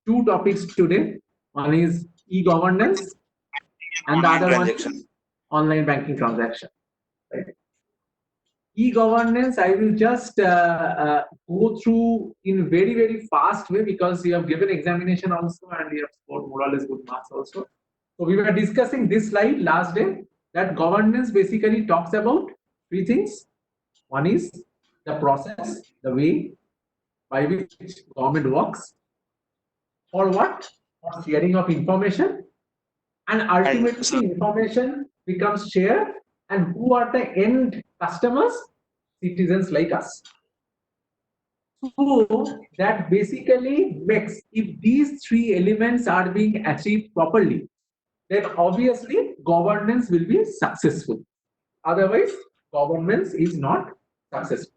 two topics today. One is e-governance and the other one is online banking transaction. Right? E-governance, I will just go through in very fast way because you have given examination also and you have scored more or less good marks also. So we were discussing this slide last day that governance basically talks about three things. One is the process, the way by which government works, for what? For sharing of information, and ultimately information becomes shared, and who are the end customers? Citizens like us. So that basically makes, if these three elements are being achieved properly, then obviously governance will be successful. Otherwise, governance is not successful.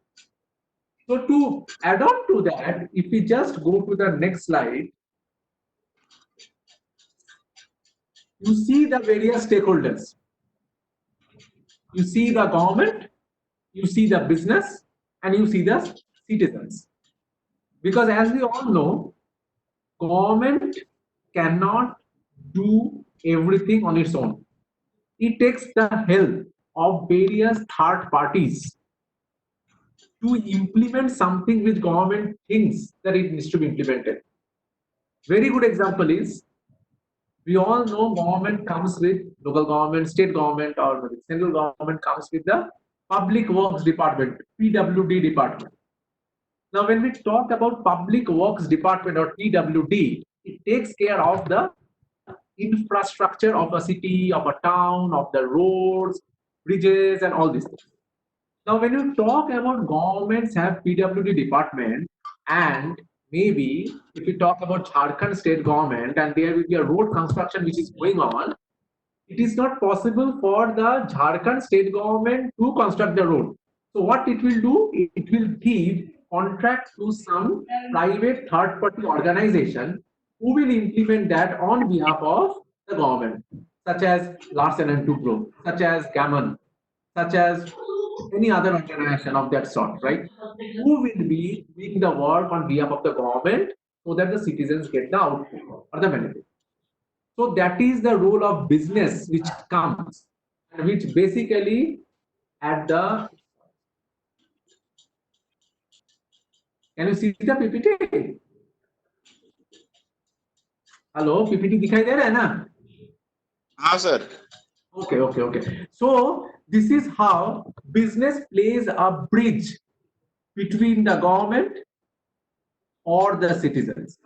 So to add on to that, if we just go to the next slide, you see the various stakeholders. You see the government, you see the business, and you see the citizens. Because as we all know, government cannot do everything on its own. It takes the help of various third parties to implement something which government thinks that it needs to be implemented. Very good example is, we all know government comes with local government, state government, or central government comes with the public works department, PWD department. Now, when we talk about public works department or PWD, it takes care of the infrastructure of a city, of a town, of the roads, bridges, and all these things. Now, when you talk about governments have PWD department, and maybe if you talk about Jharkhand state government and there will be a road construction which is going on, it is not possible for the Jharkhand state government to construct the road. So what it will do, it will give contract to some private third party organization who will implement that on behalf of the government, such as Larsen and Toubro, such as Gammon, such as any other organization of that sort, right? Who will be doing the work on behalf of the government so that the citizens get the output or the benefit. So that is the role of business which comes, and which basically at the, can you see the PPT? Hello, PPT दिखाई दे रहा है ना? हाँ sir. Okay. So this is how business plays a bridge between the government or the citizens.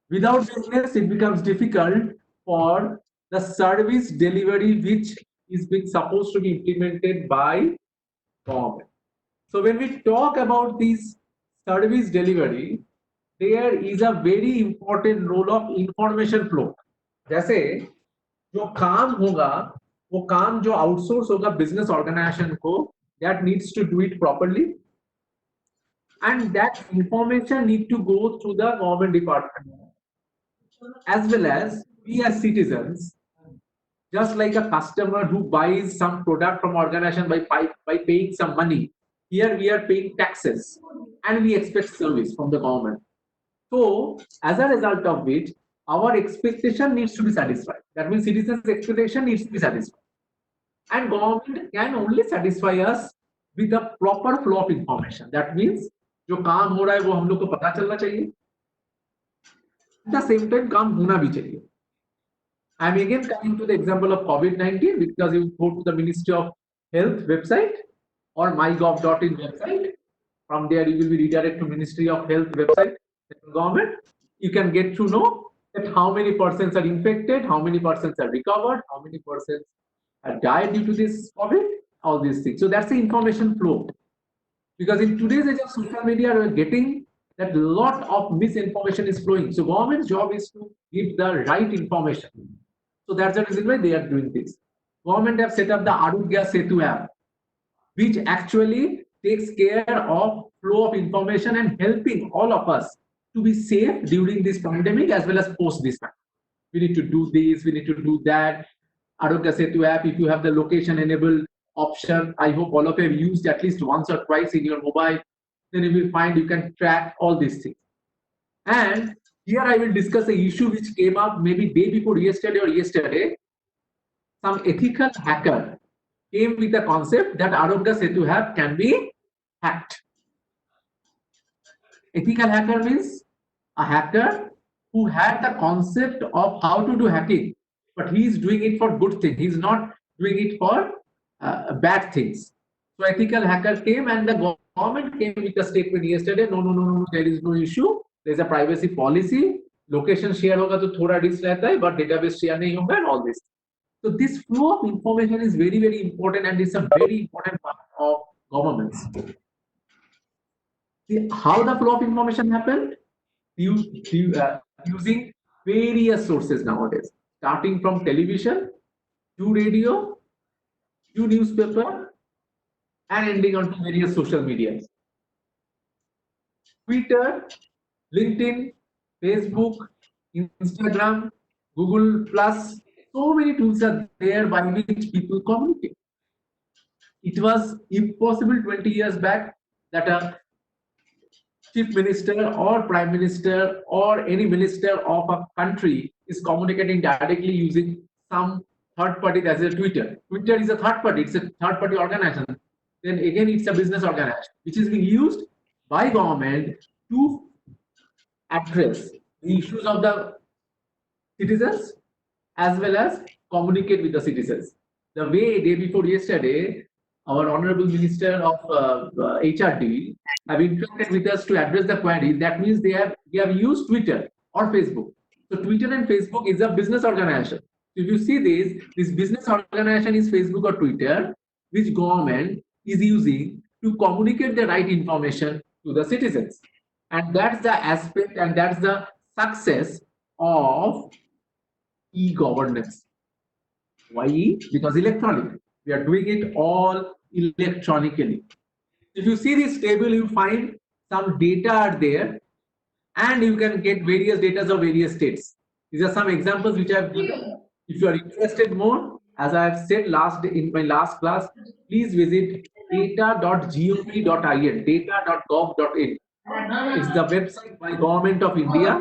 Without business, it becomes difficult for the service delivery which is being supposed to be implemented by government. So when we talk about this service delivery, there is a very important role of information flow. जैसे जो काम होगा, वो काम जो outsource होगा business organisation को, that needs to do it properly, and that information need to go through the government department, as well as we as citizens, just like a customer who buys some product from organization by paying some money. Here we are paying taxes and we expect service from the government. So as a result of which, our expectation needs to be satisfied. That means citizens' expectation needs to be satisfied. And government can only satisfy us with a proper flow of information. That means जो काम हो रहा है वो हम लोग को पता चलना चाहिए. At the same time काम होना भी चाहिए. I'm again coming to the example of COVID-19 because you go to the Ministry of Health website or mygov.in website. From there, you will be redirected to Ministry of Health website, government. You can get to know that how many persons are infected, how many persons are recovered, how many persons are died due to this COVID, all these things. So that's the information flow. Because in today's age of social media, we're getting that lot of misinformation is flowing. So government's job is to give the right information. So that's the reason why they are doing this. Government have set up the Arogya Setu app, which actually takes care of flow of information and helping all of us to be safe during this pandemic as well as post this time. We need to do this, we need to do that. Arogya Setu app, if you have the location enabled option, I hope all of you have used at least once or twice in your mobile, then you will find you can track all these things. And Here I will discuss a issue which came up maybe day before yesterday or yesterday. Some ethical hacker came with a concept that Arogya Setu app can be hacked. Ethical hacker means a hacker who had the concept of how to do hacking, but he is doing it for good things. He is not doing it for bad things. So ethical hacker came and the government came with a statement yesterday. No, there is no issue. There is a privacy policy. Location share होगा तो थोड़ा risk रहता है, but database share नहीं होगा and all this. So this flow of information is very, very important and it's a very important part of governments. See how the flow of information happened? Using various sources nowadays, starting from television to radio to newspaper and ending on to various social media. Twitter, LinkedIn, Facebook, Instagram, Google Plus, so many tools are there by which people communicate. It was impossible 20 years back that a chief minister or prime minister or any minister of a country is communicating directly using some third party, as a Twitter. Twitter is a third party, it's a third party organization. Then again, it's a business organization which is being used by government to address the issues of the citizens as well as communicate with the citizens. The way day before yesterday, our honorable minister of HRD have interacted with us to address the query. That means they have used Twitter or Facebook. So Twitter and Facebook is a business organization. If you see this business organization is Facebook or Twitter, which government is using to communicate the right information to the citizens. And that's the aspect and that's the success of e-governance. Why E? Because electronic. We are doing it all electronically. If you see this table, you find some data are there and you can get various data of various states. These are some examples which I have given. If you are interested more, as I have said in my last class, please visit data.gov.in, data.gov.in. It's the website by Government of India.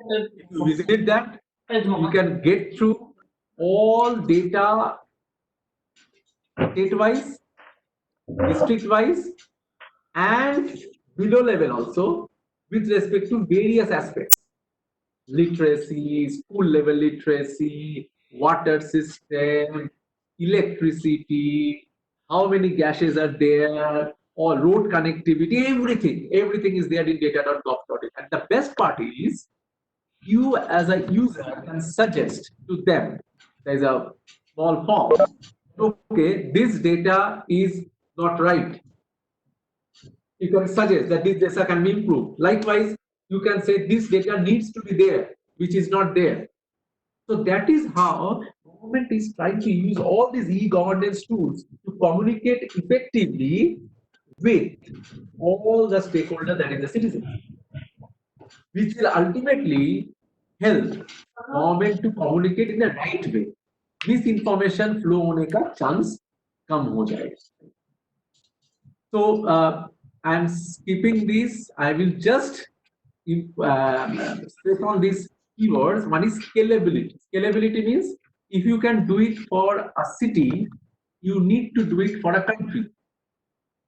If you visit that, you can get through all data state-wise, district-wise, and below level also with respect to various aspects. Literacy, school level literacy, water system, electricity, how many gases are there, or road connectivity, everything is there in data.gov.in. And the best part is, you as a user can suggest to them, there's a small form, okay, this data is not right. You can suggest that this data can be improved. Likewise, you can say this data needs to be there, which is not there. So that is how government is trying to use all these e-governance tools to communicate effectively with all the stakeholders, that is the citizens, which will ultimately help government to communicate in the right way. Misinformation flow होने का chance कम हो जाएगा. So I'm skipping this. I will just stress on these keywords. One is scalability. Scalability means if you can do it for a city, you need to do it for a country.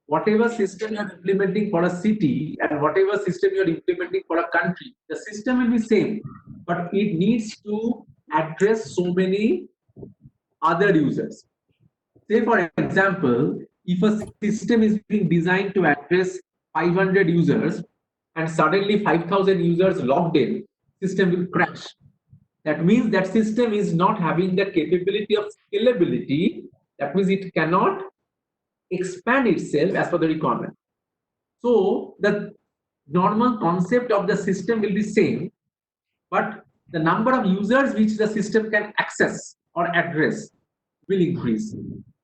Whatever system you are implementing for a city and whatever system you are implementing for a country, the system will be same, but it needs to address so many other users. Say for example, if a system is being designed to address 500 users and suddenly 5,000 users logged in, system will crash. That means that system is not having the capability of scalability. That means it cannot expand itself as per the requirement. So the normal concept of the system will be same, but the number of users which the system can access or address will increase,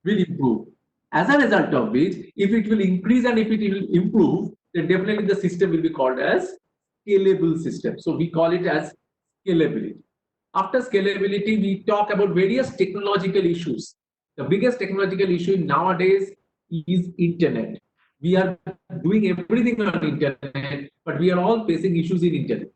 will improve. As a result of which, if it will increase and if it will improve, then definitely the system will be called as scalable system. So we call it as scalability. After scalability, we talk about various technological issues. The biggest technological issue nowadays is internet. We are doing everything on internet, but we are all facing issues in internet.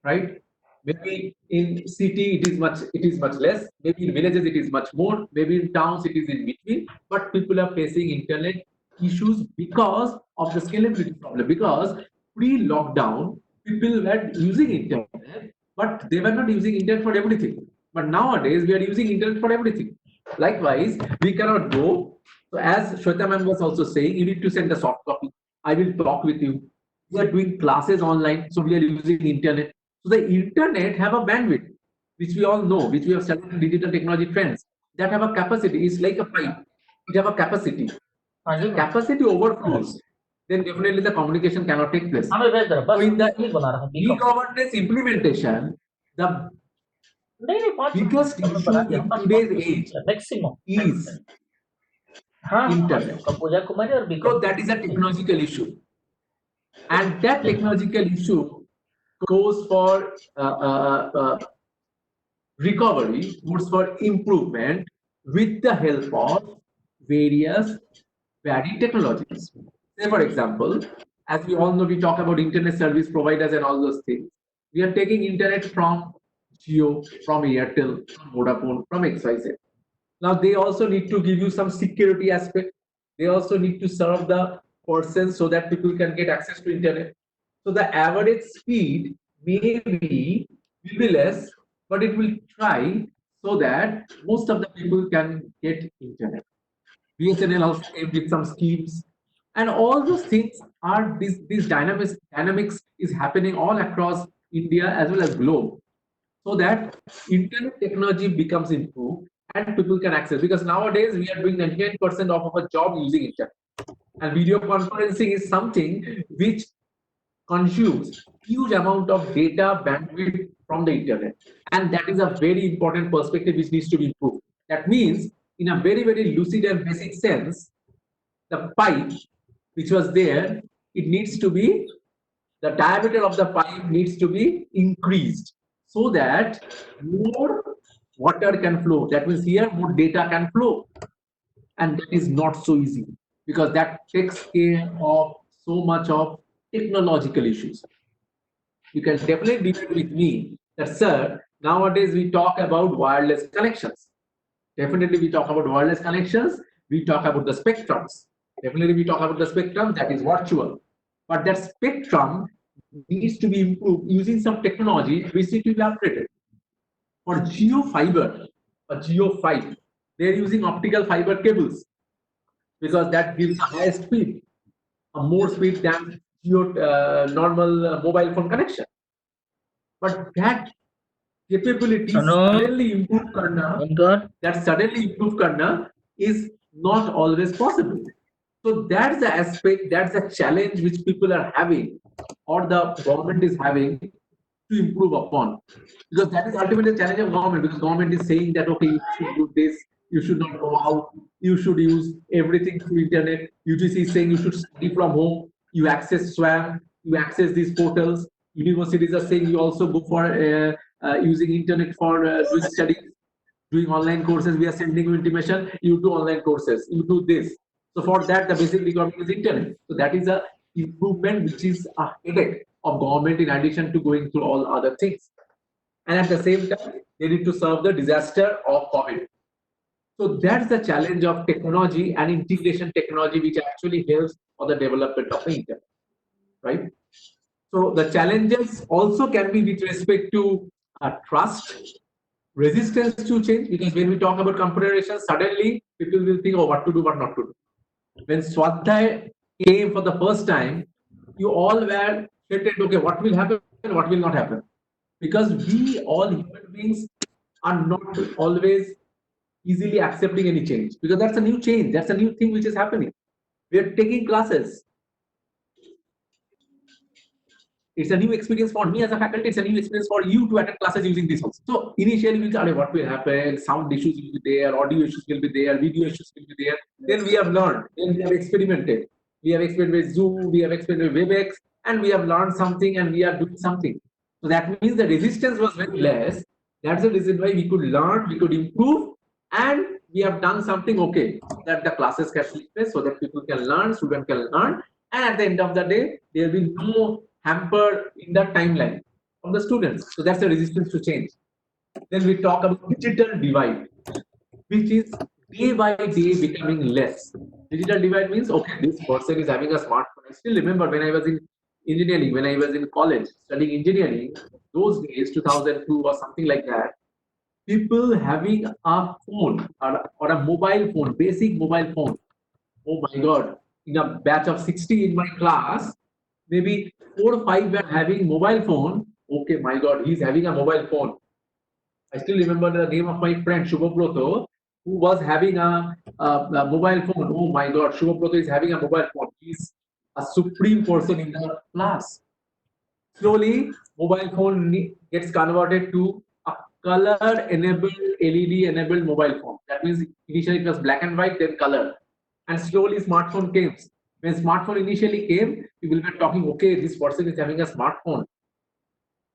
right? Maybe in city it is much less. Maybe in villages it is much more. Maybe in towns it is in between. But people are facing internet issues because of the scalability problem. Because pre-lockdown, people were using internet, but they were not using internet for everything. But nowadays we are using internet for everything. Likewise, we cannot go. So as Shweta ma'am was also saying, you need to send a soft copy. I will talk with you. We are doing classes online, so we are using internet. So the internet have a bandwidth, which we all know, which we have studied in digital technology trends, that have a capacity. It's like a pipe. It have a capacity. हाँ जी Capacity overflows, then definitely the communication cannot take place. हमें भेज दे रहा So बस in the नहीं बना रहा हूँ BCom e-governance implementation, the नहीं 5 biggest मिनट issue बना दिया in बस today's age मैक्सिमम is हाँ internet. पूजा कुमारी और So BCom that is a technological issue, and that technological issue goes for recovery, goes for improvement with the help of various varied technologies. Say, for example, as we all know, we talk about internet service providers and all those things. We are taking internet from Jio, from Airtel, from Vodafone, from XYZ. Now they also need to give you some security aspect. They also need to serve the person so that people can get access to internet. So the average speed maybe will be less, but it will try so that most of the people can get internet. BSNL also came with some schemes, and all those things are these dynamics is happening all across India as well as globe, so that internet technology becomes improved and people can access. Because nowadays we are doing 99% of our job using internet, and video conferencing is something which consumes huge amount of data bandwidth from the internet, and that is a very important perspective which needs to be improved. That means, in a very lucid and basic sense, the pipe which was there, it needs to be, the diameter of the pipe needs to be increased so that more water can flow. That means here more data can flow, and that is not so easy, because that takes care of so much of technological issues. You can definitely debate with me that, sir, nowadays we talk about wireless connections. Definitely we talk about wireless connections, we talk about the spectrums. Definitely we talk about the spectrum that is virtual. But that spectrum needs to be improved using some technology which need to be upgraded. For Geo fiber, or Geo 5, they're using optical fiber cables because that gives a higher speed, a more speed than Geo normal mobile phone connection. But that capability सुनो suddenly improve karna, इनकर that suddenly improve karna is not always possible. So that's the aspect, that's the challenge which people are having, or the government is having to improve upon. Because that is ultimately the challenge of government, because government is saying that, okay, you should do this, you should not go out, you should use everything through internet. UGC is saying you should study from home, you access SWAM, you access these portals. Universities are saying you also go for using internet for doing studies, doing online courses. We are sending you intimation, you do online courses, you do this. So for that, the basic requirement is internet. So that is a improvement which is a headache of government in addition to going through all other things. And at the same time, they need to solve the disaster of COVID. So that's the challenge of technology and integration technology, which actually helps for the development of the internet, right? So the challenges also can be with respect to trust, resistance to change, because when we talk about computerization, suddenly people will think, oh, what to do, what not to do. When Swadhyay came for the first time, you all were threatened, okay, what will happen, what will not happen. Because we all human beings are not always easily accepting any change, because that's a new change, that's a new thing which is happening. We are taking classes. It's a new experience for me as a faculty. It's a new experience for you to attend classes using this also. So initially we thought, what will happen? Sound issues will be there, audio issues will be there, video issues will be there. Then we have learned. Then we have experimented. We have experimented with Zoom. We have experimented with WebEx, and we have learned something, and we are doing something. So that means the resistance was very less. That's the reason why we could learn, we could improve, and we have done something okay, that the classes can take place so that people can learn, students can learn, and at the end of the day, there will be no hamper in the timeline. from the students. So that's the resistance to change. Then we talk about digital divide, which is day by day becoming less. Digital divide means, okay, this person is having a smartphone. I still remember when I was in engineering, when I was in college studying engineering, those days, 2002 or something like that, people having a phone or a mobile phone, basic mobile phone. Oh my God, in a batch of 60 in my class, maybe 4 or 5 were having mobile phone. Okay, my God, he's having a mobile phone. I still remember the name of my friend Shubhobroto, who was having a mobile phone. Oh my God, Shubhobroto is having a mobile phone. He's a supreme person in the class. Slowly, mobile phone gets converted to a color-enabled, LED-enabled mobile phone. That means initially it was black and white, then color, and slowly smartphone came. When smartphone initially came, people were talking, okay, this person is having a smartphone.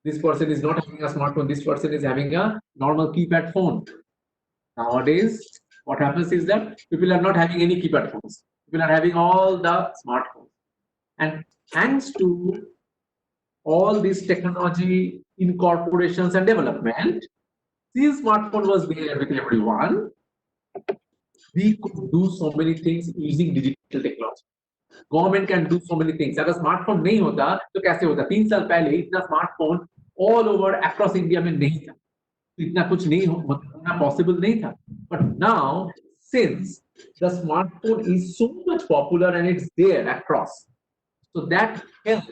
This person is not having a smartphone. This person is having a normal keypad phone. Nowadays, what happens is that people are not having any keypad phones. People are having all the smartphones. And thanks to all this technology incorporations and development, since smartphone was there with everyone, we could do so many things using digital technology. Government can do so many things. अगर smartphone नहीं होता तो कैसे होता? 3 साल पहले इतना smartphone all over across India में नहीं था, इतना कुछ नहीं होना पॉसिबल नहीं था. But now since the smartphone is so much popular and it's there across, so that help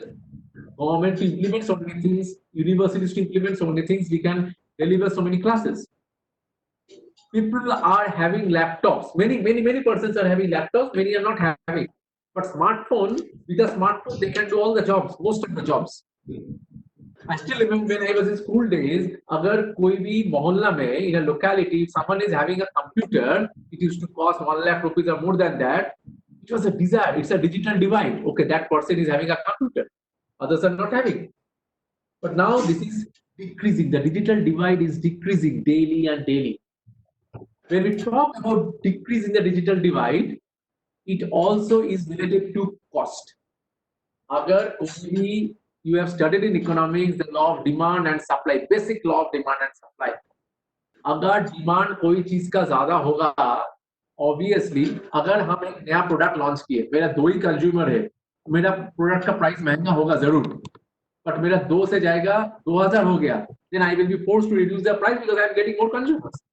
government to implement so many things, universities to implement so many things, we can deliver so many classes. People are having laptops. Many persons are having laptops. Many are not having. But smartphone, with a smartphone, they can do all the jobs, most of the jobs. I still remember when I was in school days, अगर कोई भी मोहल्ला में, in a locality, if someone is having a computer, it used to cost 1 lakh rupees or more than that. It was a desire. It's a digital divide. Okay, that person is having a computer. Others are not having. But now this is decreasing. The digital divide is decreasing daily and daily. When we talk about decrease in the digital divide, it also is related to cost. Agar only you have studied in economics the law of demand and supply, basic law of demand and supply. अगर demand कोई चीज का ज्यादा होगा, obviously अगर हम एक नया प्रोडक्ट लॉन्च किए, मेरा 2 ही कंज्यूमर है, मेरा प्रोडक्ट का प्राइस महंगा होगा जरूर, बट मेरा 2 से जाएगा 2000 हो गया, then I will be forced to reduce the price because I am getting more consumers.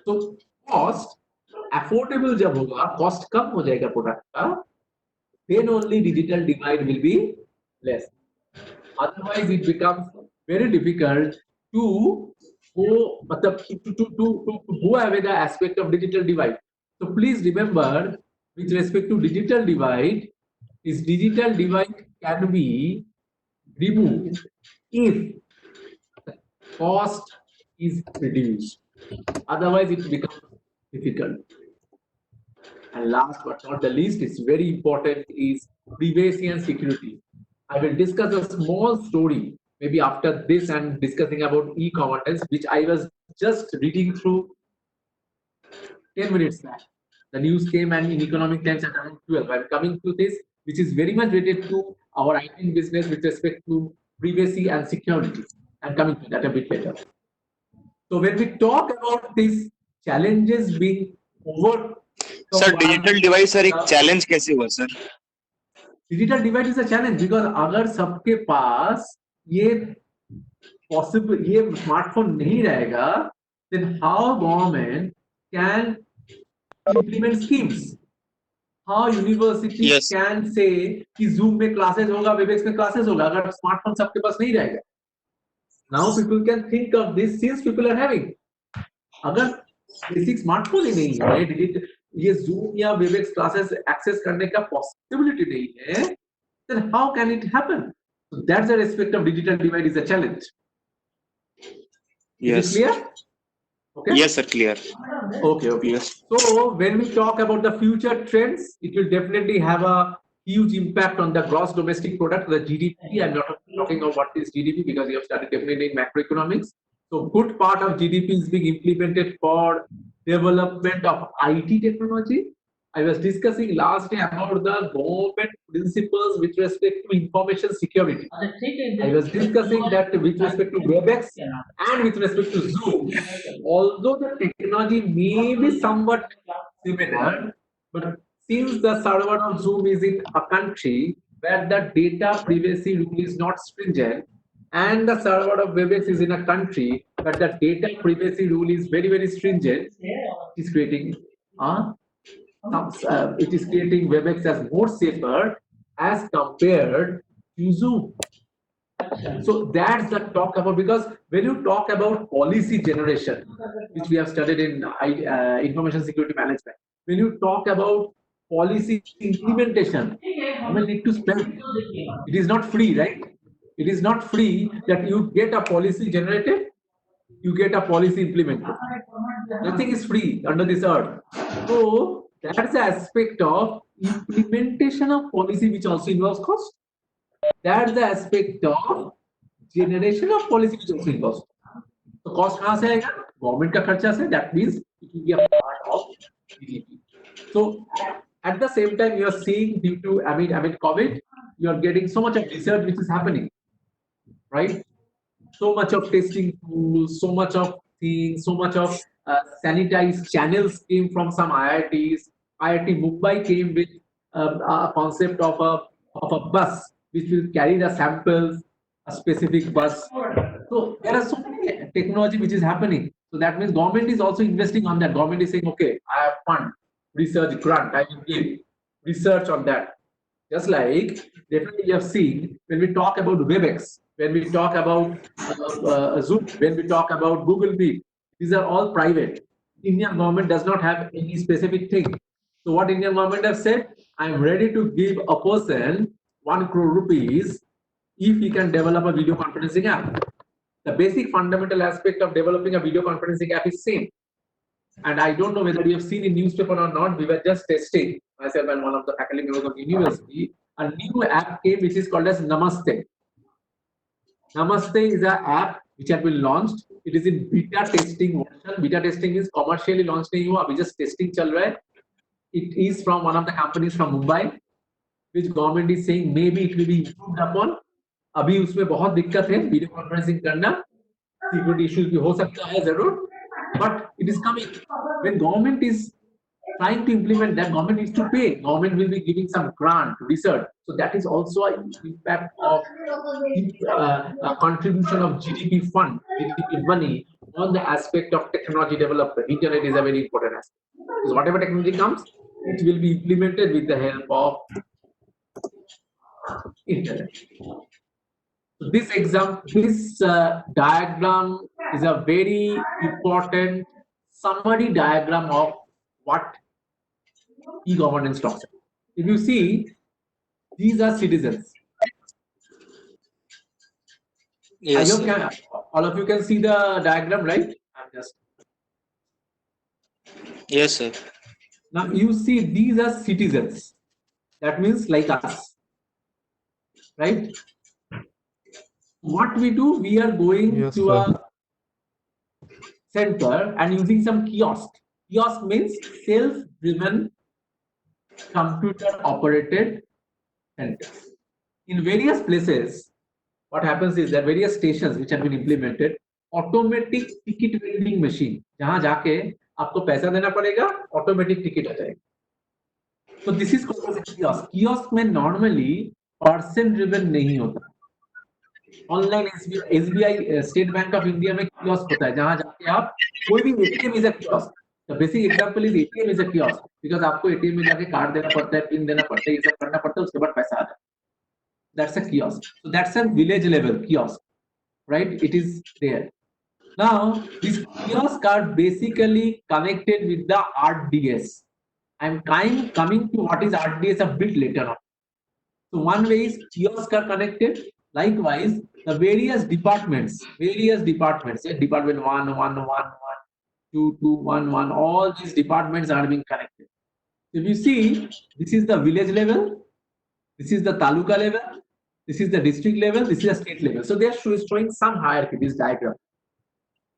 तो कॉस्ट अफोर्डेबल जब होगा, कॉस्ट कम हो जाएगा प्रोडक्ट का, then only digital divide will be less. Otherwise, it becomes very difficult to go away the aspect of digital divide. So please remember, with respect to digital divide, this digital divide can be removed if the cost is reduced. Otherwise, it becomes difficult. And last but not the least, it's very important, is privacy and security. I will discuss a small story maybe after this and discussing about e-commerce, which I was just reading through 10 minutes back. The news came and in Economic Times at around 12. I'm coming to this, which is very much related to our IT business with respect to privacy and security. I'm coming to that a bit later. So when we talk about these challenges being over, sir digital device sir एक challenge कैसे हुआ sir? Digital divide is a challenge because अगर सबके पास ये possible ये smartphone नहीं रहेगा, then how government can implement schemes, how university can say कि जूम में क्लासेस होगा, वेबएक्स में क्लासेस होगा, अगर स्मार्टफोन सबके पास नहीं रहेगा. Now people can think of this since people are having. अगर बेसिक स्मार्टफोन ही नहीं है, डिजिटल ये जूम या वेबएक्स क्लासेस एक्सेस करने का पॉसिबिलिटी नहीं है, then how can it happen? So that's the aspect of digital divide is a challenge. Yes. Is it clear? Okay. Yes, sir, clear. Okay. Yes. So when we talk about the future trends, it will definitely have a huge impact on the gross domestic product, the GDP. I'm not talking about what is GDP because you have studied definitely in macroeconomics. So good part of GDP is being implemented for development of IT technology. I was discussing last day about the government principles with respect to information security. अच्छा ठीक है I was discussing that with respect to WebEx and with respect to Zoom. Although the technology may be somewhat similar, but since the server of Zoom is in a country where the data privacy rule is not stringent, and the server of WebEx is in a country where the data privacy rule is very, very stringent, it is creating it is creating WebEx as more safer as compared to Zoom. So that's the talk about, because when you talk about policy generation, which we have studied in information security management, when you talk about policy implementation, you will need to spend. It is not free, right? It is not free that you get a policy generated, you get a policy implemented. Nothing is free under this earth. So that's the aspect of implementation of policy which also involves cost. That's the aspect of generation of policy which also involves. तो cost कहाँ से आएगा? Government का खर्चा से. That means it will be a part of GDP. So at the same time, you are seeing due to amid COVID, you are getting so much of research which is happening, right? So much of testing tools, so much of things, so much of sanitized channels came from some IITs. IIT Mumbai came with a concept of a bus which will carry the samples, a specific bus. So there are so many technology which is happening. So that means government is also investing on that. Government is saying, okay, I have fund, research grant, I will give research on that. Just like definitely you have seen when we talk about WebEx, when we talk about Zoom, when we talk about Google Meet, these are all private. Indian government does not have any specific thing. So what Indian government have said, I am ready to give a person 1 crore rupees if he can develop a video conferencing app. The basic fundamental aspect of developing a video conferencing app is same. And I don't know whether you have seen in newspaper or not, we were just testing, myself and one of the faculty members of the university, a new app came which is called as Namaste. Namaste is an app which has been launched. It is in beta testing version. Beta testing is commercially launched नहीं हुआ, अभी just testing चल रहा है. It is from one of the companies from Mumbai, which government is saying maybe it will be improved upon. अभी उसमें बहुत दिक्कत है वीडियो कॉन्फ्रेंसिंग करना, सिक्योरिटी इश्यूज भी हो सकता है जरूर, but it is coming. When government is trying to implement that, government needs to pay. Government will be giving some grant to research. So that is also an impact of a contribution of GDP fund, GDP money on the aspect of technology development. Internet is a very important aspect. Because whatever technology comes, it will be implemented with the help of internet. So this diagram is a very important summary diagram of what e-governance talks about. If you see, these are citizens. Yes, I hope all of you can see the diagram, right? yes, sir. Now you see these are citizens. That means like us, right? What we do, we are going Yes, to sir. a center and using some kiosk. Kiosk means self-driven, computer-operated centers. In various places, what happens is that various stations which have been implemented, automatic ticket vending machine, जहां जाके आपको पैसा देना पड़ेगा, automatic ticket आ जाएगा. So this is called as a kiosk. Kiosk में normally person driven नहीं होता. Online SBI state bank of India में कियोस्क होता है जहां जाके आप कोई भी ATM is a kiosk. The basic example is ATM is a kiosk because आपको एटीएम में जाके कार्ड देना पड़ता है, पिन देना पड़ता है, ये सब करना पड़ता है, उसके बाद पैसा आता है. That's a kiosk. So that's a village level kiosk, right? It is there. Now these kiosks are basically connected with the RDS. I'm coming to what is RDS a bit later on. So one way is kiosks are connected. Likewise, the various departments, department 1, 1, 1, 1, 2, 2, 1, 1, all these departments are being connected. If you see, this is the village level, this is the taluka level, this is the district level, this is the state level. So they are showing some hierarchy, this diagram.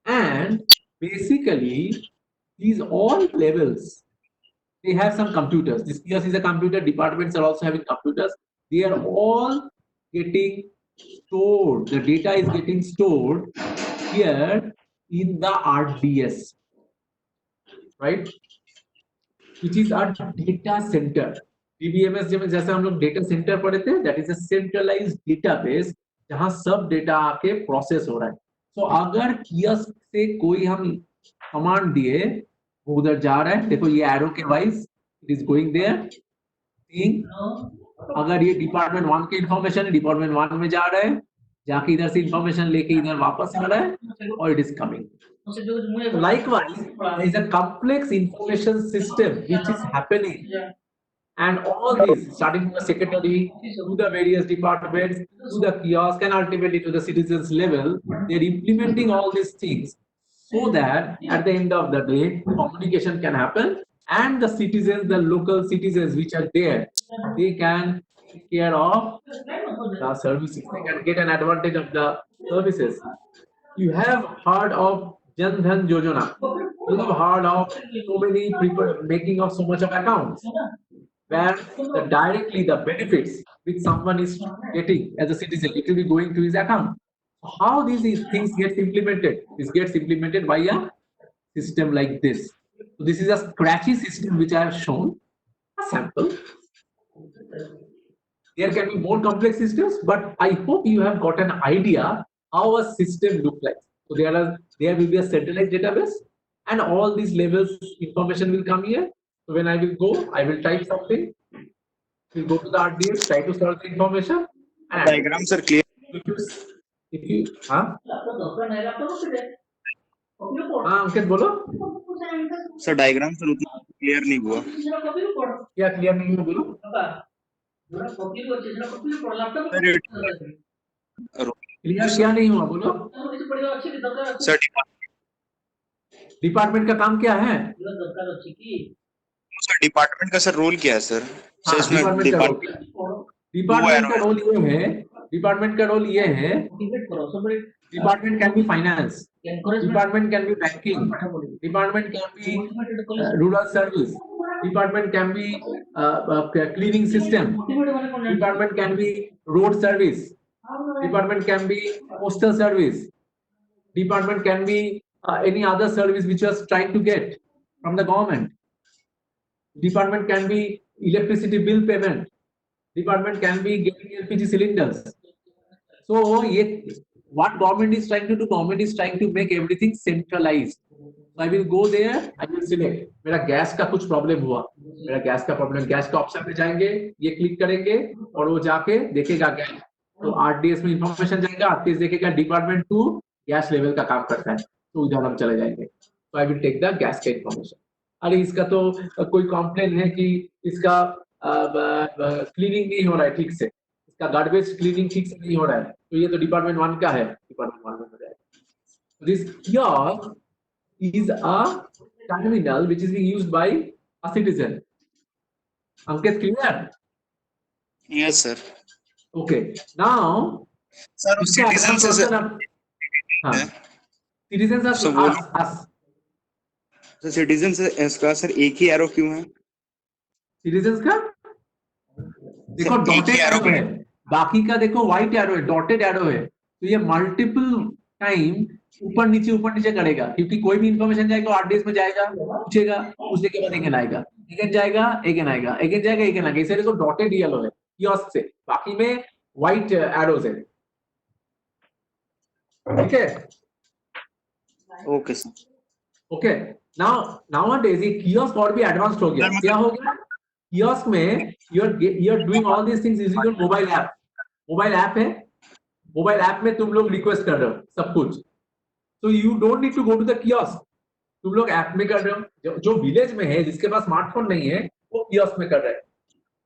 And basically, these all levels they have some computers. This kiosk is a computer. Departments are also having computers. They are all getting stored. The data is getting stored here in the RDS, right? Which is our data center. DBMS में जैसे हम लोग data center पढ़े थे, that is a centralized database जहाँ सब data आके process हो रहा है. So अगर kiosk से कोई हम command दिए, वो उधर जा रहा है. देखो ये arrow के wise, it is going there. Seeing अगर ये डिपार्टमेंट 1 की इंफॉर्मेशन है, डिपार्टमेंट 1 में जा रहा है, जाके इधर से इंफॉर्मेशन लेके इधर वापस आ रहा है, और it is coming. Likewise, there is a complex information system which is happening, and all this, starting from the secretary to the various departments to the kiosk and ultimately to the citizens level, they are implementing all these things so that at the end of the day, communication can happen, and the citizens, the local citizens which are there, they can take care of the services. They can get an advantage of the services. You have heard of Jan Dhan Yojana. You have heard of so many people making of so much of accounts, where directly the benefits which someone is getting as a citizen, it will be going to his account. How these things get implemented? This gets implemented by a system like this. So this is a scratchy system which I have shown a sample. There can be more complex systems, but I hope you have got an idea how a system looks like. So there will be a centralized database, and all these levels information will come here. So when I will go, I will type something. We'll go to the RDS, try to search the information. And Diagrams are clear. if you हाँ अंकित बोलो. Sir diagram sir उतना clear नहीं हुआ. क्या clear नहीं हुआ बोलो. Clear क्या नहीं हुआ बोलो. सर डिपार्टमेंट का काम क्या है. सर डिपार्टमेंट का सर रोल क्या है सर? हाँ, सर इसमें डिपार्टमेंट का रोल ये है. डिपार्टमेंट का रोल ये है. Department can be finance, department can be banking, department can be rural service, department can be cleaning system, department can be road service, department can be postal service, department can be any other service which you are trying to get from the government, department can be electricity bill payment, department can be getting LPG cylinders. So what government is trying to do, government is trying to make everything centralized. So I will go there, I will select. मेरा gas का कुछ problem हुआ, मेरा gas का problem, gas का option पे जाएंगे, ये क्लिक करेंगे और वो जाके देखेगा गैस. तो आरडीएस में इंफॉर्मेशन जाएगा, आरडीएस देखेगा डिपार्टमेंट 2 गैस लेवल का काम करता है, तो उधर हम चले जाएंगे. तो I will take the gas का इंफॉर्मेशन. अरे इसका तो कोई कंप्लेन है कि इसका क्लीनिंग नहीं हो रहा है ठीक से, इसका गार्बेज क्लीनिंग ठीक से नहीं हो रहा है, तो ये तो डिपार्टमेंट 1 का है, डिपार्टमेंट 1 में हो जाएगा. This kiosk is a terminal which is being used by a citizen. Ankit, clear? Yes sir. Okay, now Sir, citizens is citizens So are us. So citizens इसका सर एक ही एरो क्यों है? Citizens का देखो dotted arrow है, बाकी का देखो व्हाइट एरो है, डॉटेड एरो है. तो ये मल्टीपल टाइम ऊपर नीचे करेगा, क्योंकि कोई भी इंफॉर्मेशन जाएगा आरडीएस में जाएगा, पूछेगा, पूछने के बाद एक आएगा, एक जाएगा, एक आएगा, एक जाएगा, एक आएगा. इसे देखो डॉटेड येलो है कियोस्क से, बाकी में व्हाइट एरोज है. ठीक है. Okay sir. ओके, nowadays ये कियोस्क और भी एडवांस्ड हो गया. क्या हो गया कियोस्क में? You are doing all this things using your mobile app. Mobile app है, मोबाइल ऐप में तुम लोग रिक्वेस्ट कर रहे हो सब कुछ. So you don't need to go to the kiosk. तुम लोग ऐप में कर रहे हो. जो विलेज में है, जिसके पास स्मार्टफोन नहीं है, वो कियोस्क में कर रहे हैं.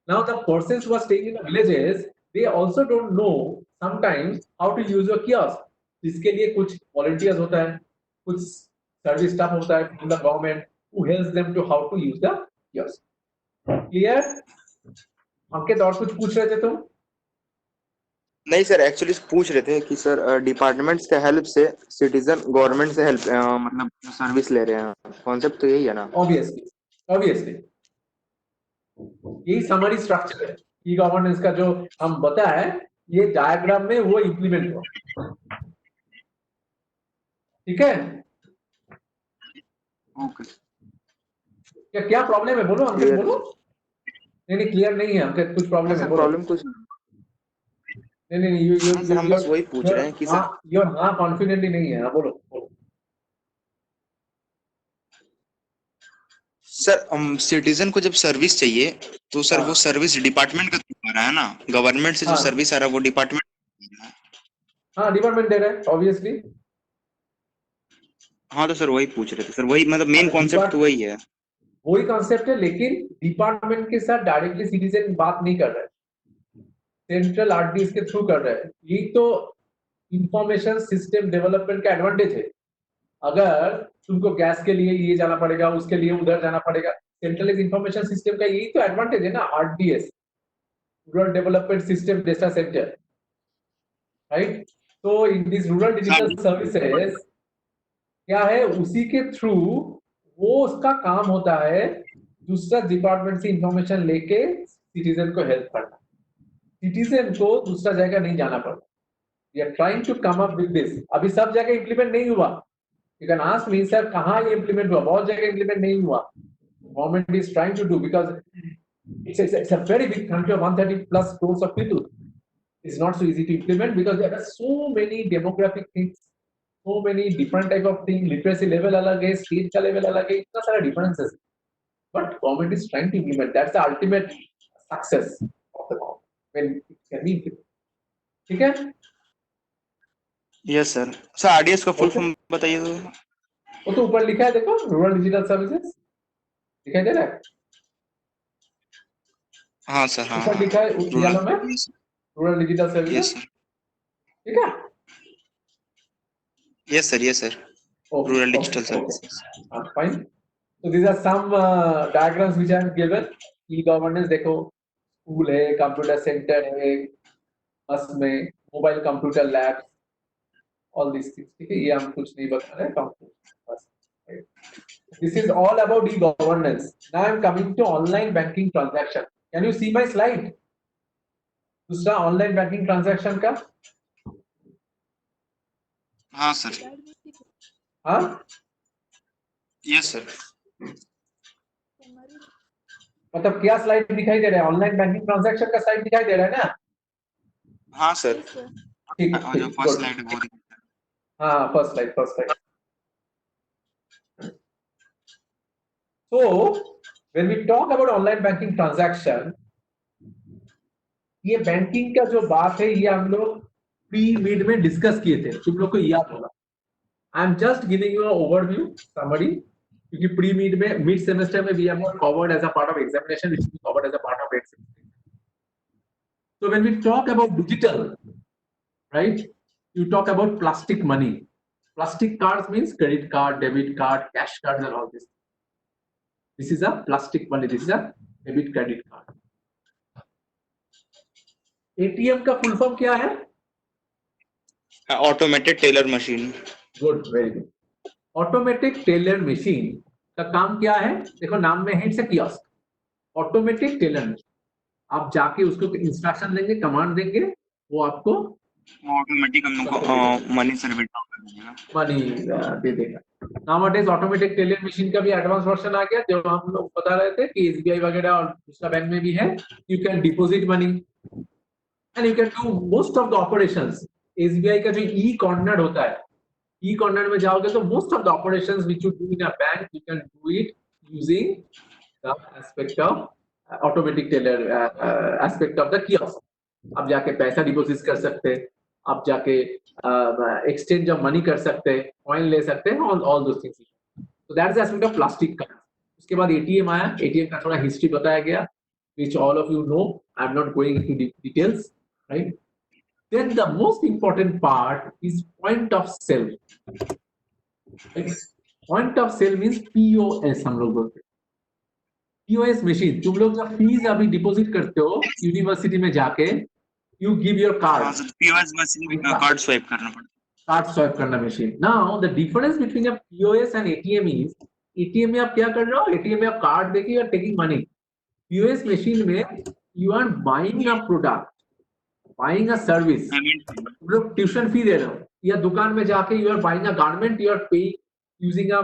Now the persons who are staying in the villages, they also don't know sometimes how to use your kiosk. इसके लिए कुछ volunteers होता है, कुछ service staff होता है in the government who helps them to how to use the kiosk. Clear? अंकित और कुछ पूछ रहे थे तुम? नहीं सर, एक्चुअली पूछ रहे थे कि सर डिपार्टमेंट्स के हेल्प से सिटीजन गवर्नमेंट से हेल्प मतलब सर्विस ले रहे हैं, कॉन्सेप्ट तो यही है ना? Obviously. यही समरी स्ट्रक्चर है ई गवर्नेंस का जो हम बताए, ये डायग्राम में वो इंप्लीमेंट हुआ। ठीक है, ओके क्या प्रॉब्लम है बोलो अंकित, Clear. बोलो। नहीं क्लियर नहीं है अंकित, कुछ प्रॉब्लम है सर बोलो। प्रॉब्लम कुछ नहीं यू हाँ सर हम बस वही पूछ रहे हैं कि सर हाँ कॉन्फिडेंटली नहीं है, हाँ बोलो बोलो। सर सिटीजन को जब सर्विस चाहिए तो सर हाँ। वो सर्विस डिपार्टमेंट का थ्रू आ रहा है ना, गवर्नमेंट से जो हाँ। सर्विस आ रहा है वो डिपार्टमेंट। हाँ डिपार्टमेंट दे रहा है ऑब्वियसली। हाँ तो सर वही पूछ रहे थे सर, वही मतलब मेन कॉन्सेप्ट तो वही है। वही कॉन्सेप्ट है, लेकिन डिपार्टमेंट के साथ डायरेक्टली सिटीजन बात नहीं कर रहा है, सेंट्रल आरडीएस के थ्रू कर रहा है। ये तो इंफॉर्मेशन सिस्टम डेवलपमेंट का एडवांटेज है। अगर तुमको गैस के लिए ये जाना पड़ेगा, उसके लिए उधर जाना पड़ेगा, सेंट्रलाइज इंफॉर्मेशन सिस्टम का यही तो एडवांटेज है ना, RDS, rural development system data centre, right. तो in this rural digital services क्या है, उसी के थ्रू वो उसका काम होता है दूसरा डिपार्टमेंट से इंफॉर्मेशन लेके सिटीजन को हेल्प करना। सिटीजन को दूसरा जगह नहीं जाना पड़ता। We are trying to come up with this. अभी सब जगह इंप्लीमेंट नहीं हुआ। You can ask me sir कहाँ ये इंप्लीमेंट हुआ, बहुत जगह इंप्लीमेंट नहीं हुआ। Government is trying to do because it's a very big country of 130 plus crores of people. It's not so easy to implement because there are so many demographic things, so many different type of things. Literacy level अलग है, state का level अलग है, इतना सारा differences. But government is trying to implement. That's the ultimate success of the government when it can be implemented. ठीक है? Yes sir. Sir RDS का फुल Okay. फॉर्म बताइए तो। वो तो ऊपर लिखा है देखो, रूरल डिजिटल सर्विसेज दिखाई दे रहा है? हाँ सर हाँ ऊपर लिखा है येलो में yes rural digital yes services. Sir ठीक है? Yes sir Okay, rural okay, digital okay. Services. Fine. So these are some diagrams which I have given. E-governance देखो, स्कूल है, कंप्यूटर सेंटर है, बस में mobile computer lab, all these things. ठीक है, ये हम कुछ नहीं बता रहे बस। This is all about e-governance. Now I am coming to online banking transaction. Can you see my slide? दूसरा ऑनलाइन बैंकिंग ट्रांजैक्शन का। हाँ सर हाँ यस सर। मतलब क्या स्लाइड दिखाई दे रहा है, ऑनलाइन बैंकिंग ट्रांजैक्शन का स्लाइड दिखाई दे रहा है ना? हाँ सर ठीक है, जो ठीक, फर्स्ट गुड। स्लाइड है वो हाँ first slide. So when we talk about online banking transaction, ये बैंकिंग का जो बात है ये हम लोग प्री मिड में डिस्कस किए थे, तुम लोग को याद होगा। I am just giving you overview summary, क्योंकि प्री मिड में मिड सेमेस्टर में we are not covered as a part of examination, which is covered as a part of examination. So when we talk about digital, right, you talk about plastic money. Plastic cards means credit card, debit card, cash cards and all this. This is a plastic money, this is a debit credit card. ATM का full form क्या है? Automated teller machine. Good, very good. Automatic teller machine का काम क्या है? देखो नाम में है, it's a kiosk. Automatic teller machine, आप जाके उसको इंस्ट्रक्शन देंगे, कमांड देंगे, वो आपको ऑटोमेटिक हम लोग को मनी से विड्रॉ कर देगा, मनी दे देगा। नाउअडेज ऑटोमेटिक टेलर मशीन का भी एडवांस वर्जन आ गया, जो हम लोग बता रहे थे कि एसबीआई वगैरह और दूसरा बैंक में भी है। You can deposit money and you can do most of the operations. SBI का जो ई कॉर्नर होता है, ई कॉर्नर में जाओगे तो most of the operations which you do in a bank you can do it using the aspect of automatic teller aspect of the kiosk. आप जाके पैसा डिपॉजिट कर सकते हैं, आप जाके एक्सचेंज ऑफ मनी कर सकते हैं, कॉइन ले सकते हैं, all those things. So that's the aspect of plastic card. उसके बाद एटीएम आया, एटीएम का थोड़ा हिस्ट्री बताया गया, which all of you know. I'm not going into details, right? Then the most important part is point of sale. Right? Point of sale means POS हम लोग बोलते हैं। POS machine, तुम लोग जब फीस अभी डिपॉजिट करते हो यूनिवर्सिटी में जाके, you give your card. हाँ सर पीओएस मशीन में कार्ड स्वाइप करना पड़ता है। कार्ड स्वाइप करना machine. Now the difference between a POS and ATM is, ATM में आप क्या कर रहे हो, ATM में आप कार्ड देके you are taking money. POS machine में you are buying a product, buying a service. तुम लोग ट्यूशन फी दे रहे हो या दुकान में जाके you are buying a garment, you are paying using a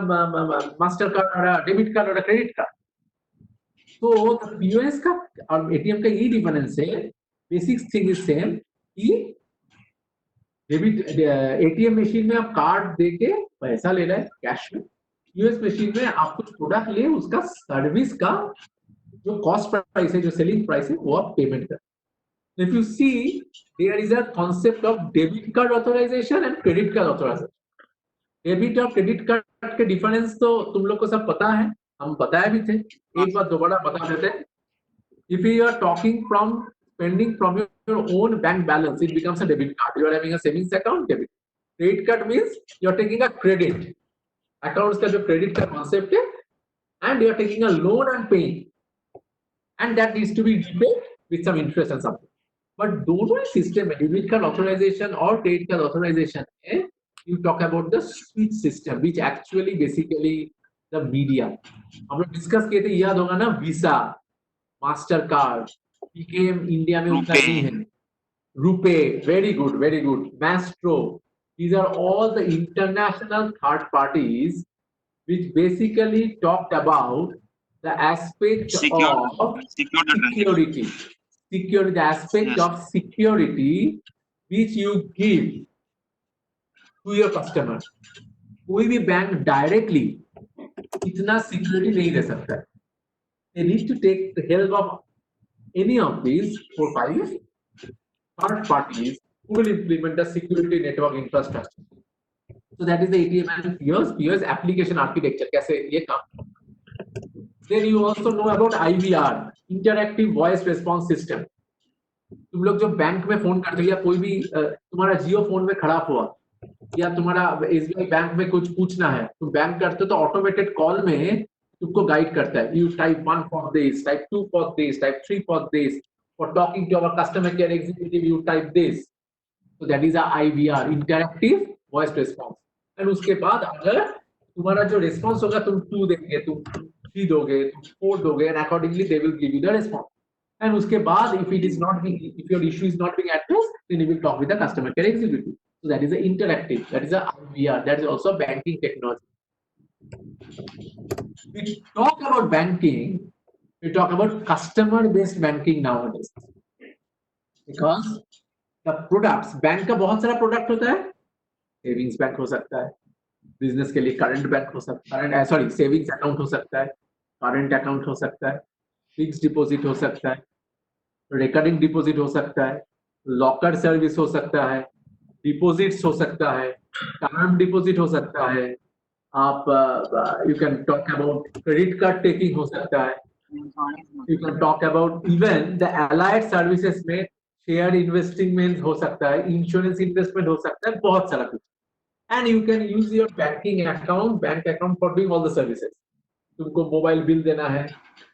master card or a debit card or a credit card. तो POS का और ATM का ये डिफरेंस है, बेसिक थिंग इज सेम कि डेबिट ATM मशीन में आप कार्ड देके पैसा ले रहे हैं कैश में, POS मशीन में आप कुछ प्रोडक्ट ले उसका सर्विस का जो कॉस्ट प्राइस है, जो सेलिंग प्राइस है, वो आप पेमेंट कर. If you see, there is a concept of debit card authorization and credit card authorization. Debit और क्रेडिट कार्ड के डिफरेंस तो तुम लोग को सब पता है, हम बताए भी थे, एक बार दोबारा बता देते हैं. If you are talking from spending from your own bank balance, it becomes a debit card. You are having a savings account, debit. Credit card means you are taking a credit. Accounts का जो credit का concept है, and you are taking a loan and paying, and that needs to be repaid with some interest and something. But दोनों ही system है, debit card authorization और credit card authorization है. You talk about the switch system, which actually basically the media. हम लोग discuss किए थे, याद होगा ना, visa, master card, PKM India में उतना नहीं है, RuPay, very good, Maestro. These are all the international third parties which basically talked about the aspect of security, the aspect of security which you give to your customer. कोई भी bank directly इतना security नहीं दे सकता है. They need to take the help of any of these 4-5 third parties who will implement the security network infrastructure. So that is the ATM and POS application architecture. कैसे ये काम. Then you also know about IVR, interactive voice response system. तुम लोग जो bank में phone करते हो या कोई भी तुम्हारा जियो फोन में खराब हुआ या तुम्हारा SBI बैंक में कुछ पूछना है, तुम बैंक करते हो तो ऑटोमेटेड कॉल में तुमको गाइड करता है. You type 1 for this, type 2 for this, type 3 for this. For talking to our customer care executive you type this. So that is a IVR, interactive voice response. And उसके बाद अगर तुम्हारा जो response होगा, तुम 2 देंगे, तुम 3 दोगे, तुम 4 दोगे, and accordingly they will give you the response. And उसके बाद if your issue is not being addressed, then you will talk with the customer care executive. So that is the interactive, that is the IVR, that is also banking technology. We talk about banking, we talk about customer-based banking nowadays. Because the products, bank का बहुत सारा product होता है. Savings bank हो सकता है, business के लिए करंट बैंक हो सकता है, सॉरी सेविंग्स अकाउंट हो सकता है, करंट अकाउंट हो सकता है, फिक्स डिपॉजिट हो सकता है, रिकरिंग डिपॉजिट हो सकता है, लॉकर सर्विस हो सकता है, डिपॉजिट्स हो सकता है, टर्म डिपॉजिट हो सकता है. आप you can talk about credit card taking हो सकता है. You can talk about even the allied services में शेयर इन्वेस्टमेंट हो सकता है, इंश्योरेंस इन्वेस्टमेंट हो सकता है, बहुत सारा कुछ. And you can use your bank account for doing all the services. तुमको मोबाइल बिल देना है,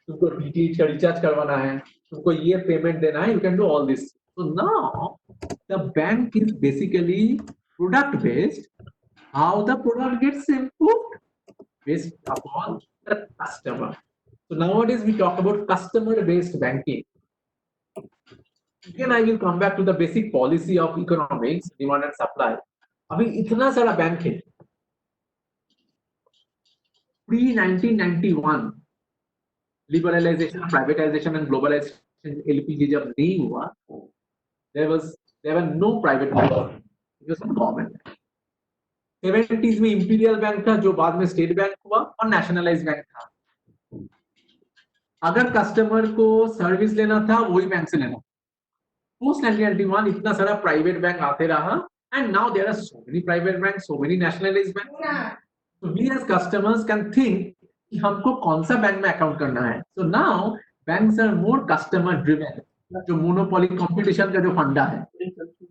तुमको डीटीएच का रिचार्ज करवाना है, तुमको ये पेमेंट देना है, you can do all this. So now the bank is basically product based. How the product gets improved based upon the customer. So nowadays we talk about customer based banking. Again I will come back to the basic policy of economics, demand and supply. अभी इतना सारा bank है. Pre 1991 liberalization, privatization and globalization LPG जब नहीं हुआ, there were no private banks, it was a government. 70s में imperial bank था जो बाद में स्टेट बैंक हुआ और नेशनलाइज बैंक था. अगर कस्टमर को सर्विस लेना था वही बैंक से लेना. पोस्ट 1991 इतना सारा प्राइवेट बैंक आते रहा, and now there are so many private bank, so many nationalise bank. So we as customers can think कि हमको कौन सा बैंक में अकाउंट करना है. So now banks are more customer driven. जो मोनोपोली कंपटीशन का जो फंडा है,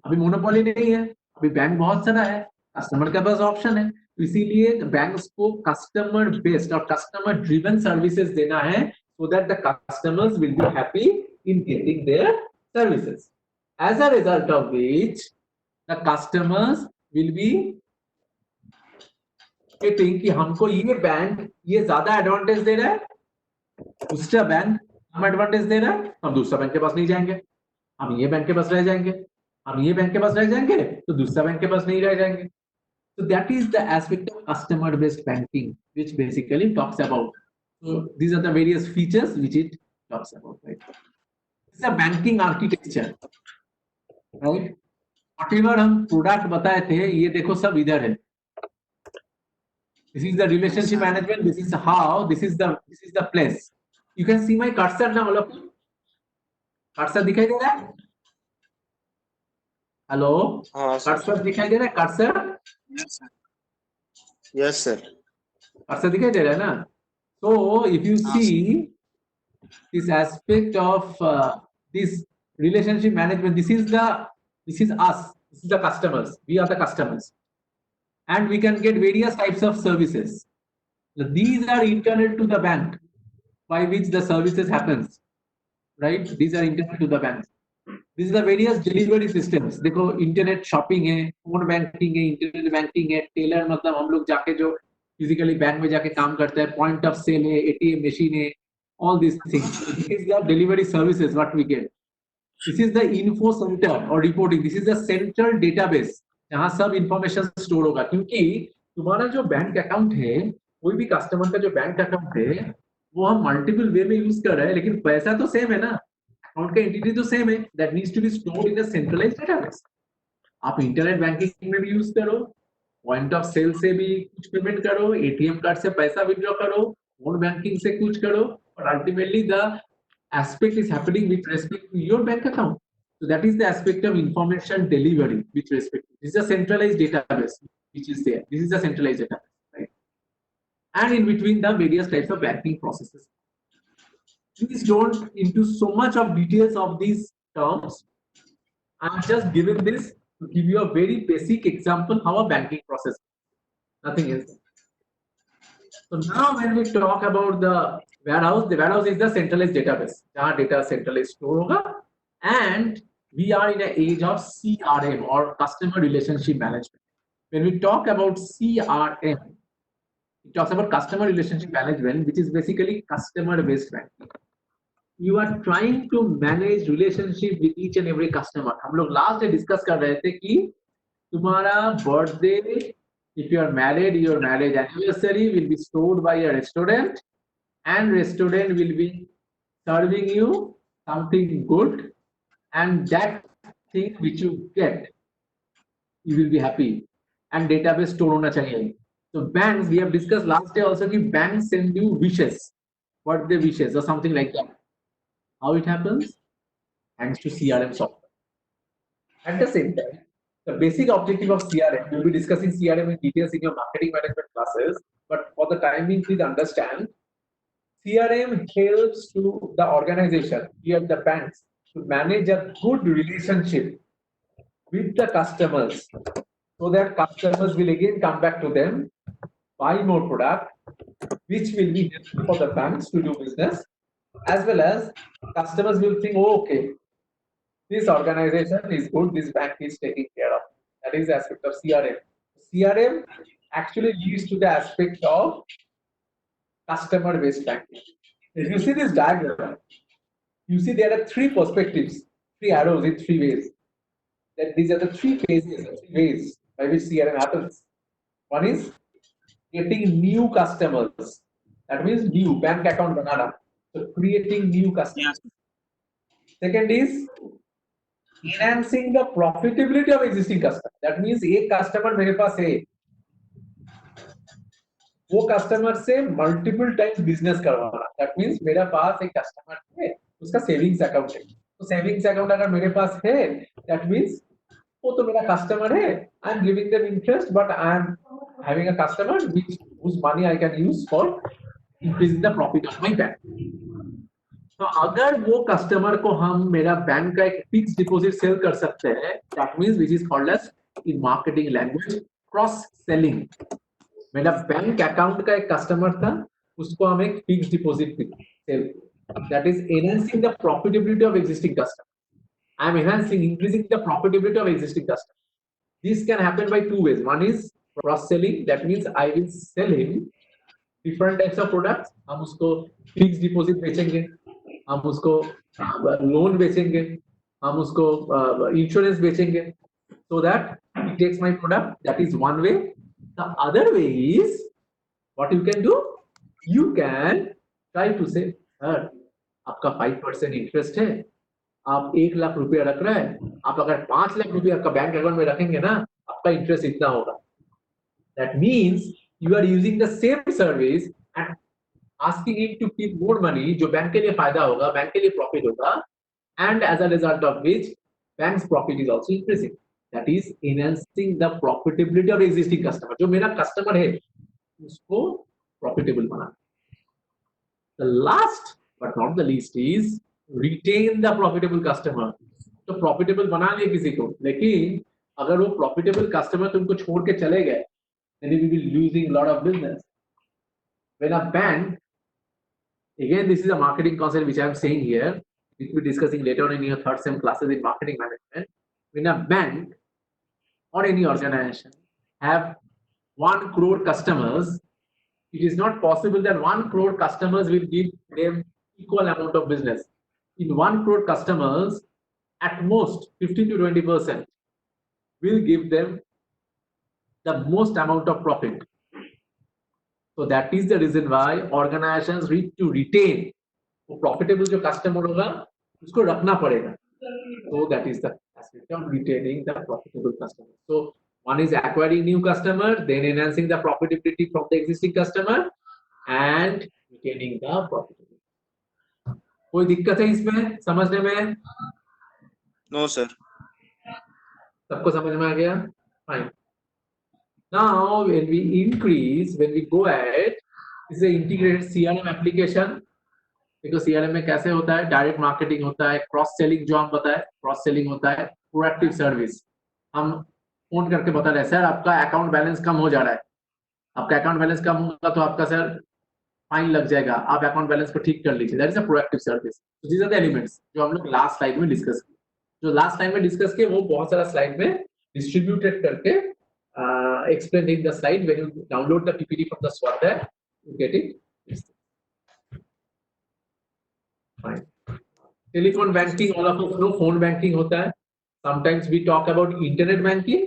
अभी मोनोपोली नहीं है, अभी बैंक बहुत सारा है, कस्टमर के पास ऑप्शन है. तो इसीलिए बैंक्स को कस्टमर बेस्ड और कस्टमर ड्रिवन सर्विसेज देना है, so that the customers will be happy in getting their services. As a result of which the customers will be getting कि हमको ये बैंक ये ज्यादा एडवांटेज दे रहा है, दूसरा बैंक हम एडवांटेज दे रहे हैं, हम दूसरा बैंक के पास नहीं जाएंगे, हम ये बैंक के पास रह जाएंगे, हम ये बैंक के पास रह जाएंगे तो दूसरा बैंक के पास नहीं रह जाएंगे. So that is the aspect of customer based banking, which basically talks about. So these are the various features which it talks about, right? It's a banking architecture, right? Whatever हम product बताए थे, ये देखो सब इधर है. This is the relationship management. This is how. This is the place. You can see my cursor now, all of you. Cursor दिखाई दे रहा है? Hello. हाँ सर. Cursor दिखाई दे रहा है? Cursor. Yes sir. Cursor दिखाई दे रहा है ना? So if you see this aspect of this relationship management, this is us. This is the customers. We are the customers, and we can get various types of services. These are internal to the bank, by which the services happens, right? These are internal to the bank. These are the various delivery systems. देखो internet shopping है, phone banking है, internet banking है, Taylor मतलब हम लोग जाके जो physically bank में जाके काम करते हैं, पॉइंट ऑफ सेल है, एटीएम मशीन है, all these things. This is the delivery services what we get. This is the info center or reporting. This is the central database जहाँ सब इंफॉर्मेशन स्टोर होगा, क्योंकि तुम्हारा जो बैंक अकाउंट है, कोई भी कस्टमर का जो बैंक अकाउंट है, वो हम मल्टीपल वे में यूज कर रहे हैं, लेकिन पैसा तो सेम है ना, अकाउंट का एंटिटी तो सेम है. That needs to be stored in a centralised database. आप इंटरनेट बैंकिंग में भी यूज करो, पॉइंट ऑफ सेल से भी कुछ पेमेंट करो, एटीएम कार्ड से पैसा विड्रॉ करो, फोन बैंकिंग से कुछ करो, और ultimately the aspect is happening with respect to your bank account. So that is the aspect of information delivery with respect to. This is a centralized database which is there. This is a centralized database, right? And in between the various types of banking processes. Please don't into so much of details of these terms. I'm just giving this to give you a very basic example how a banking process. Nothing else. So now when we talk about the warehouse is the centralized database. जहाँ data centralized store होगा, and we are in an age of CRM or customer relationship management. When we talk about CRM, it talks about customer relationship management, which is basically customer based banking. You are trying to manage relationship with each and every customer. हम लोग last day discuss कर रहे थे कि तुम्हारा birthday, if you are married, your marriage anniversary will be stored by a restaurant, and restaurant will be serving you something good, and that thing which you get, you will be happy, and database store होना चाहिए. So banks, we have discussed last day also कि banks send you wishes, birthday wishes or something like that. How it happens? Thanks to CRM software. At the same time, the basic objective of CRM, we'll be discussing CRM in details in your marketing management classes, but for the time being, please understand, CRM helps to the organization, here the banks, to manage a good relationship with the customers, so that customers will again come back to them, buy more product, which will be helpful for the banks to do business, as well as customers will think, oh, okay, this organization is good, this bank is taking care of. That is the aspect of CRM. CRM actually leads to the aspect of customer based banking. If you see this diagram, you see there are three perspectives, three arrows in three ways. That these are the three phases, three ways by which CRM happens. One is getting new customers. That means new bank account banana. So creating new customers. Second is enhancing the profitability of existing customer. That means एक customer मेरे पास है, वो customer से multiple times business करवाना. That means मेरे पास एक customer है, उसका savings account है. तो savings account अगर मेरे पास है, that means वो तो मेरा customer है. I'm giving them interest, but I'm having a customer whose money I can use for increasing the profit of my bank. तो अगर वो कस्टमर को हम मेरा बैंक का एक फिक्स डिपॉजिट सेल कर सकते हैं, that means which is called as in marketing language cross selling. मेरा बैंक अकाउंट का एक कस्टमर था, उसको हम एक fix deposit sell, that is enhancing the profitability of existing customer. I am enhancing, increasing the profitability of existing customer. This can happen by two ways. One is cross selling, that means I will sell him different types of products, हम उसको fix deposit बेचेंगे, हम उसको loan बेचेंगे, हम उसको insurance बेचेंगे, so that he takes my product. That is one way. The other way is what you can do. You can try to say, sir, आपका 5% इंटरेस्ट है, आप 1 लाख रुपया रख रहे हैं, आप अगर 5 लाख रुपया आपका बैंक अकाउंट में रखेंगे ना, आपका इंटरेस्ट इतना होगा. That means you are using the same service and asking him to keep more money, जो बैंक के लिए फायदा होगा, बैंक के लिए प्रॉफिट होगा, and as a result of which bank's profit is also increasing. That is enhancing the profitability of existing customer. जो मेरा कस्टमर है उसको profitable banana. The last but not the least is retain the profitable customer. तो profitable बना ले किसी को, लेकिन अगर वो प्रॉफिटेबल कस्टमर तुमको छोड़ के चले गए, then you will be losing a lot of business. When a bank, again this is a marketing concept which I am saying here, which we'll be discussing later on in your third sem classes in marketing management. When a bank or any organization have 1 crore customers, it is not possible that 1 crore customers will give them equal amount of business. In 1 crore customers, at most 15 to 20% will give them the most amount of profit. So that is the reason why organizations need to retain वो profitable जो customer होगा उसको रखना पड़ेगा. So that is the aspect of retaining the profitable customer. So one is acquiring new customer, then enhancing the profitability from the existing customer and retaining the profitability. कोई दिक्कत है इसमें समझने में? No sir. सबको समझ में आ गया? Fine. Now when we increase, when we go ahead, this is an integrated CRM application. देखो CRM में कैसे होता है, डायरेक्ट मार्केटिंग होता है, क्रॉस सेलिंग जो हम बताए, क्रॉस सेलिंग होता है, प्रोएक्टिव सर्विस. हम फोन करके बता रहे हैं सर आपका अकाउंट बैलेंस कम हो जा रहा है, आपका अकाउंट बैलेंस कम होगा तो आपका सर फाइन लग जाएगा, आप अकाउंट बैलेंस को ठीक कर लीजिए. That is a proactive service. So these are the elements जो हम लोग लास्ट स्लाइड में डिस्कस किए, जो लास्ट टाइम में डिस्कस किए वो बहुत सारा स्लाइड में डिस्ट्रीब्यूटेड करके explained in the slide. When you download the PPT from the Swagger, you get it. Fine. Telephone banking, all of us know phone banking होता है. Sometimes we talk about internet banking.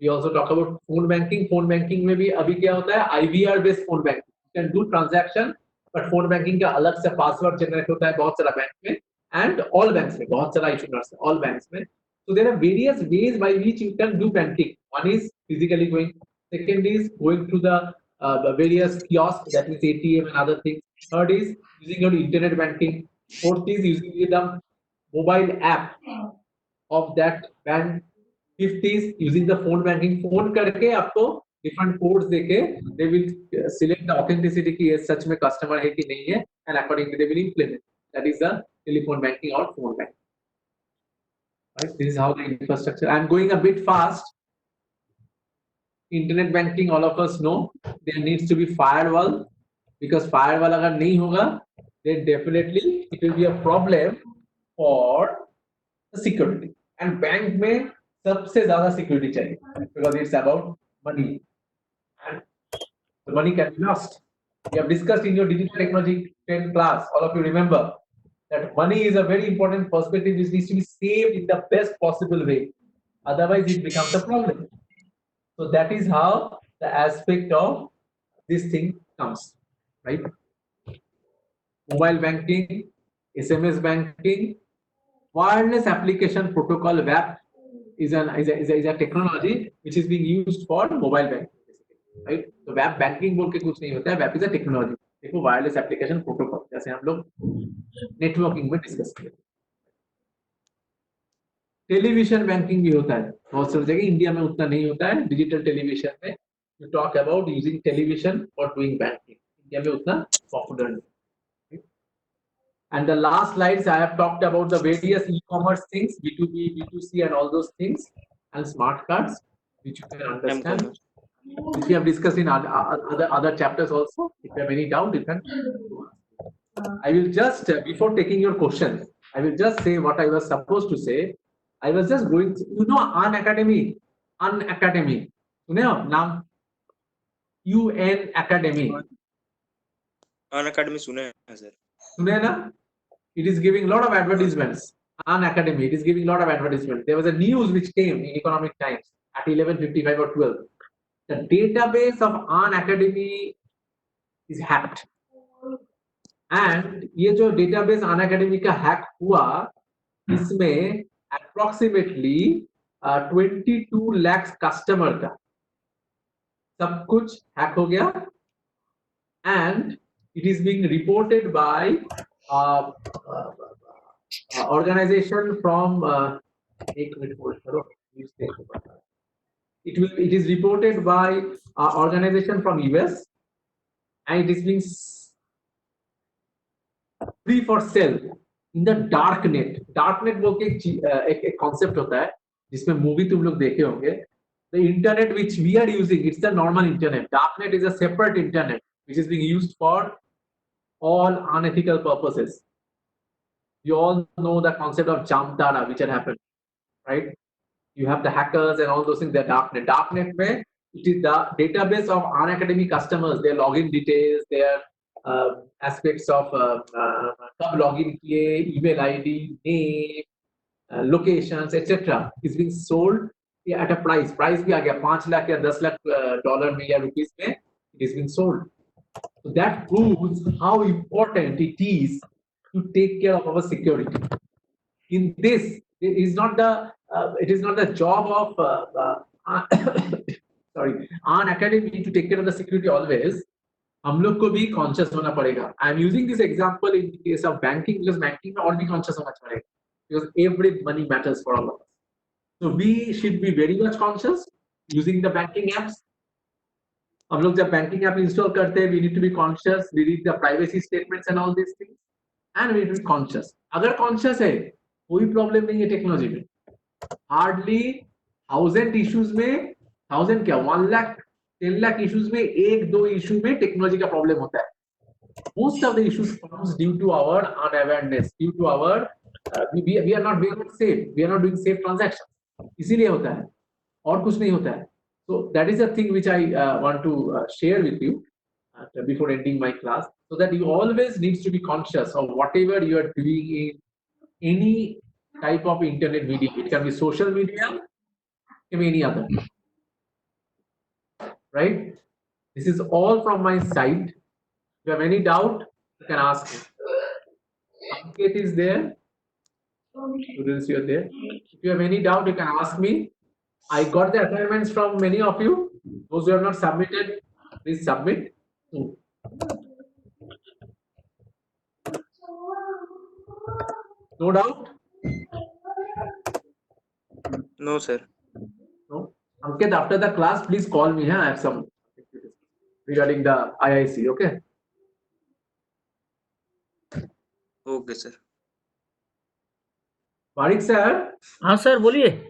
We also talk about phone banking. Phone banking में भी अभी क्या होता है, IVR based phone banking. You can do transaction, but phone banking का अलग से password generate होता है बहुत सारा बैंक में, and all banks में बहुत सारा issuers all banks में. So there are various ways by which you can do banking. One is physically going. Second is going through the various kiosks, that is ATM and other things. Third is using your internet banking. Fourth is using the mobile app of that bank. Fifth is using the phone banking. Phone करके आपको different codes देके they will select the authenticity कि ये सच में customer है कि नहीं है, and accordingly they will implement. That is the telephone banking or phone banking. Right? This is how the infrastructure. I'm going a bit fast. Internet banking, all of us know there needs to be firewall, because firewall अगर नहीं होगा, then definitely it will be a problem for the security. And bank में सबसे ज़्यादा security चाहिए, because it's about money, and the money can be lost. We have discussed in your digital technology 10 class. All of you remember that money is a very important perspective which needs to be saved in the best possible way. Otherwise, it becomes a problem. So that is how the aspect of this thing comes, right? Mobile banking, SMS banking, wireless application protocol WAP is a technology which is being used for mobile banking, right? So WAP banking बोल के कुछ नहीं होता है, WAP is a technology. देखो wireless application protocol जैसे हम लोग नेटवर्किंग में डिस्कस किए. टेलीविजन बैंकिंग भी होता है बहुत सारी जगह, इंडिया में उतना नहीं होता है. डिजिटल टेलीविजन में you talk about using television for doing banking, India में उतना पॉपुलर नहीं. And the last slides I have talked about the various e-commerce things, B2B, B2C and all those things, and smart cards which you can understand, which we have discussed in other chapters also. If you have any doubt, you can. I will just before taking your questions, I will just say what I was supposed to say. I was just going, you know, Unacademy, सुने हो नाम? UN Academy. Unacademy सुने हैं sir. सुने ना? it is giving a lot of advertisements. An Academy, it is giving a lot of advertisements. There was a news which came in Economic Times at 11:55 or 12. The database of An Academy is hacked. And ये जो database An Academy का hack हुआ, इसमें approximately 22 lakhs customer का सब कुछ hack हो गया, and it is being reported by organization from एक मिनट hold करो, it is reported by organization from US, and it is being free for sale in the dark net. Dark net बोल के एक concept होता है जिसमें movie तुम लोग देखे होंगे. The internet which we are using, it's the normal internet. Darknet is a separate internet which is being used for all unethical purposes. You all know the concept of Jamtara which had happened, right? You have the hackers and all those things. The darknet. Darknet में it is the database of Unacademy customers, their login details, their aspects of कब login किए, email ID, name, locations, etc. is being sold at a price. Price भी आ गया 5 लाख या 10 lakh dollar में या rupees में. It is being sold. So that proves how important it is to take care of our security. In this, it is not the job of sorry, An Academy to take care of the security always. हम लोग को भी conscious होना पड़ेगा. I am using this example in case of banking because banking में और भी conscious होना पड़ेगा because every money matters for all of us. So we should be very much conscious using the banking apps. हम लोग जब banking app install करते हैं, we need to be conscious. We read the privacy statements and all these things, and we need to be conscious. अगर conscious है, कोई problem नहीं है technology में. Hardly 1000 issues में 1000 क्या 1 lakh 10 lakh issues में एक दो issue में technology का problem होता है. Most of the issues comes due to our unawareness, due to our we are not safe. We are not doing safe transactions. इसीलिए होता है और कुछ नहीं होता है. So that is a thing which I want to share with you before ending my class, so that you always needs to be conscious of whatever you are doing in any type of internet media. It can be social media, it can be any other. Right? This is all from my side. If you have any doubt, you can ask me. Ankit is there. Students, you are there. If you have any doubt, you can ask me. I got the assignments from many of you. Those who have not submitted, please submit. No doubt? No, sir. No. Ankit, after the class, please call me. I have some regarding the IIC. Okay. Okay, sir. Barik sir. हाँ sir बोलिए.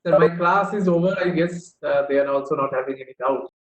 Sir, my class is over. I guess they are also not having any doubt.